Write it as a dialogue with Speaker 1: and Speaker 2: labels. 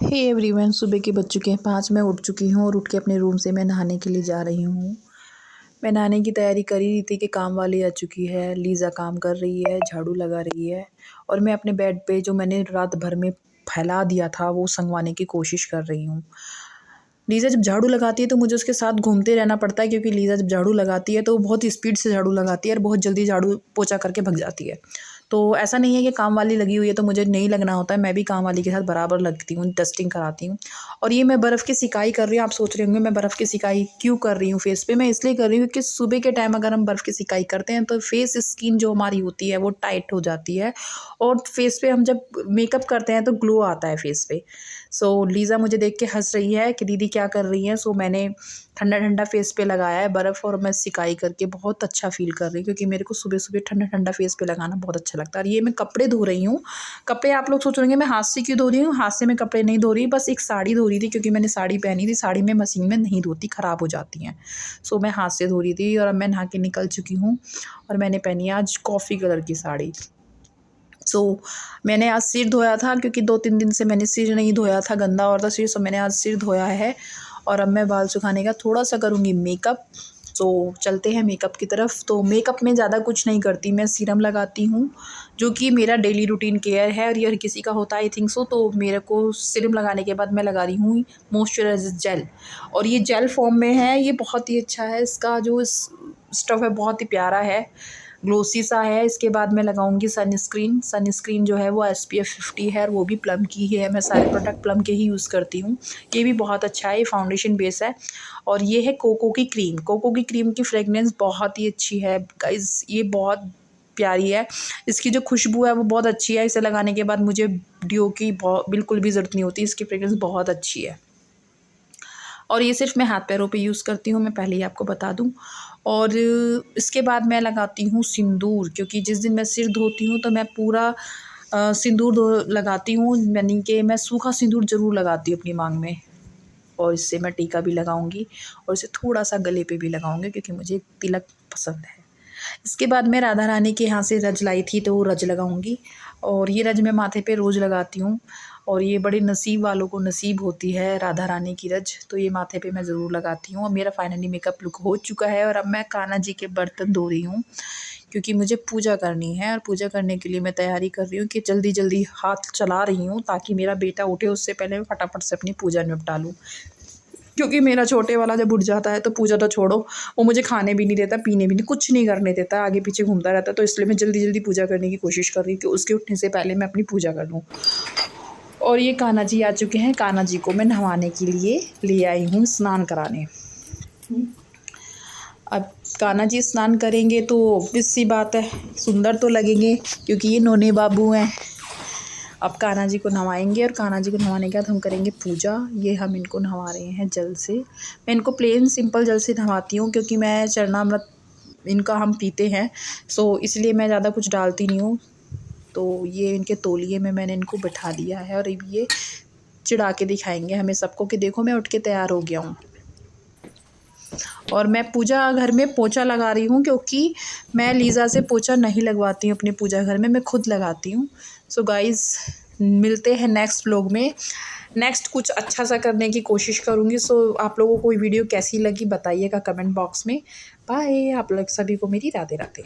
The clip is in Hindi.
Speaker 1: हे एवरीवन, सुबह के बज चुके हैं 5। मैं उठ चुकी हूँ और उठ के अपने रूम से मैं नहाने के लिए जा रही हूँ। मैं नहाने की तैयारी कर ही रही थी कि काम वाली आ चुकी है। लीज़ा काम कर रही है, झाड़ू लगा रही है और मैं अपने बेड पे जो मैंने रात भर में फैला दिया था वो संगवाने की कोशिश कर रही हूँ। लीज़ा जब झाड़ू लगाती है तो मुझे उसके साथ घूमते रहना पड़ता है, क्योंकि लीज़ा जब झाड़ू लगाती है तो वो बहुत स्पीड से झाड़ू लगाती है और बहुत जल्दी झाड़ू पोछा करके भग जाती है। तो ऐसा नहीं है कि काम वाली लगी हुई है तो मुझे नहीं लगना होता है, मैं भी काम वाली के साथ बराबर लगती हूँ, डस्टिंग कराती हूँ। और ये मैं बर्फ़ की सिकाई कर रही हूँ। आप सोच रहे होंगे मैं बर्फ़ की सिकाई क्यों कर रही हूँ फेस पे। मैं इसलिए कर रही हूँ कि सुबह के टाइम अगर हम बर्फ़ की सिकाई करते हैं तो फेस स्किन जो हमारी होती है वो टाइट हो जाती है और फेस पे हम जब मेकअप करते हैं तो ग्लो आता है फेस पे। सो लीज़ा मुझे देख के हंस रही है कि दीदी क्या कर रही हैं। सो मैंने ठंडा ठंडा फेस पे लगाया है बर्फ़ और मैं सिकाई करके बहुत अच्छा फ़ील कर रही हूँ, क्योंकि मेरे को सुबह सुबह ठंडा ठंडा फेस पे लगाना बहुत अच्छा लगता है। और ये मैं कपड़े धो रही हूँ। कपड़े आप लोग सोच रहे होंगे मैं हाथ से क्यों धो रही हूँ। हाथ से मैं कपड़े नहीं धो रही, बस एक साड़ी धो रही थी, क्योंकि मैंने साड़ी पहनी थी। साड़ी में मशीन में नहीं धोती, ख़राब हो जाती हैं। सो मैं हाथ से धो रही थी और अब मैं नहा के निकल चुकी हूँ और मैंने पहनी है आज कॉफ़ी कलर की साड़ी। मैंने आज सिर धोया था, क्योंकि 2-3 दिन से मैंने सिर नहीं धोया था, गंदा हो रहा था सिर। मैंने आज सिर धोया है और अब मैं बाल सुखाने का थोड़ा सा करूँगी मेकअप। तो चलते हैं मेकअप की तरफ। तो मेकअप में ज़्यादा कुछ नहीं करती, मैं सीरम लगाती हूँ जो कि मेरा डेली रूटीन केयर है और ये हर किसी का होता है आई थिंक सो। तो मेरे को सीरम लगाने के बाद मैं लगा रही हूँ मॉइस्चराइज़र जेल, और ये जेल फॉर्म में है। ये बहुत ही अच्छा है, इसका जो स्टफ़ है बहुत ही प्यारा है, ग्लोसी सा है। इसके बाद मैं लगाऊंगी सनस्क्रीन जो है वो SPF 50 है और वो भी प्लम की ही है। मैं सारे प्रोडक्ट प्लम के ही यूज़ करती हूँ। ये भी बहुत अच्छा है, ये फाउंडेशन बेस है। और ये है कोको की क्रीम की फ्रेगनेंस बहुत ही अच्छी है गाइस, ये बहुत प्यारी है। इसकी जो खुशबू है वो बहुत अच्छी है। इसे लगाने के बाद मुझे डियो की बिल्कुल भी ज़रूरत नहीं होती, इसकी फ्रेगनेंस बहुत अच्छी है। और ये सिर्फ मैं हाथ पैरों पे यूज़ करती हूँ, मैं पहले ही आपको बता दूँ। और इसके बाद मैं लगाती हूँ सिंदूर, क्योंकि जिस दिन मैं सिर धोती हूँ तो मैं पूरा सिंदूर लगाती हूँ, यानी कि मैं सूखा सिंदूर ज़रूर लगाती हूँ अपनी मांग में। और इससे मैं टीका भी लगाऊंगी और इसे थोड़ा सा गले पे भी लगाऊंगी, क्योंकि मुझे तिलक पसंद है। इसके बाद मैं राधा रानी के यहाँ से रज लाई थी तो वो रज लगाऊंगी, और ये रज मैं माथे पे रोज़ लगाती हूँ। और ये बड़े नसीब वालों को नसीब होती है राधा रानी की रज, तो ये माथे पे मैं ज़रूर लगाती हूँ। और मेरा फाइनली मेकअप लुक हो चुका है और अब मैं कान्हा जी के बर्तन धो रही हूँ, क्योंकि मुझे पूजा करनी है। और पूजा करने के लिए मैं तैयारी कर रही हूँ कि जल्दी जल्दी हाथ चला रही हूँ ताकि मेरा बेटा उठे उससे पहले मैं फटाफट से अपनी पूजा निपटा लूँ। क्योंकि मेरा छोटे वाला जब उठ जाता है तो पूजा तो छोड़ो, वो मुझे खाने भी नहीं देता, पीने भी नहीं, कुछ नहीं करने देता, आगे पीछे घूमता रहता है। तो इसलिए मैं जल्दी जल्दी पूजा करने की कोशिश कर रही हूँ कि उसके उठने से पहले मैं अपनी पूजा कर लूँ। और ये कान्हा जी आ चुके हैं। कान्हा जी को मैं नहवाने के लिए ले आई हूँ, स्नान कराने। अब कान्हा जी स्नान करेंगे तो ऑब्वियस सी बात है सुंदर तो लगेंगे, क्योंकि ये नोने बाबू हैं। अब कान्हा जी को नहवाएंगे और कान्हा जी को नहवाने के बाद हम करेंगे पूजा। ये हम इनको नहवा रहे हैं जल से। मैं इनको प्लेन सिंपल जल से नहवाती हूँ, क्योंकि मैं चरणामृत इनका हम पीते हैं, सो इसलिए मैं ज़्यादा कुछ डालती नहीं हूँ। तो ये इनके तौलिए में मैंने इनको बिठा दिया है और अब ये चिढ़ा के दिखाएंगे हमें सबको कि देखो मैं उठ के तैयार हो गया हूँ। और मैं पूजा घर में पोछा लगा रही हूँ, क्योंकि मैं लीज़ा से पोछा नहीं लगवाती हूँ अपने पूजा घर में, मैं खुद लगाती हूँ। सो गाइज़, मिलते हैं नेक्स्ट व्लॉग में। नेक्स्ट कुछ अच्छा सा करने की कोशिश करूँगी। सो आप लोगों को ये वीडियो कैसी लगी बताइएगा कमेंट बॉक्स में। बाय, आप लोग सभी को मेरी राधे राधे।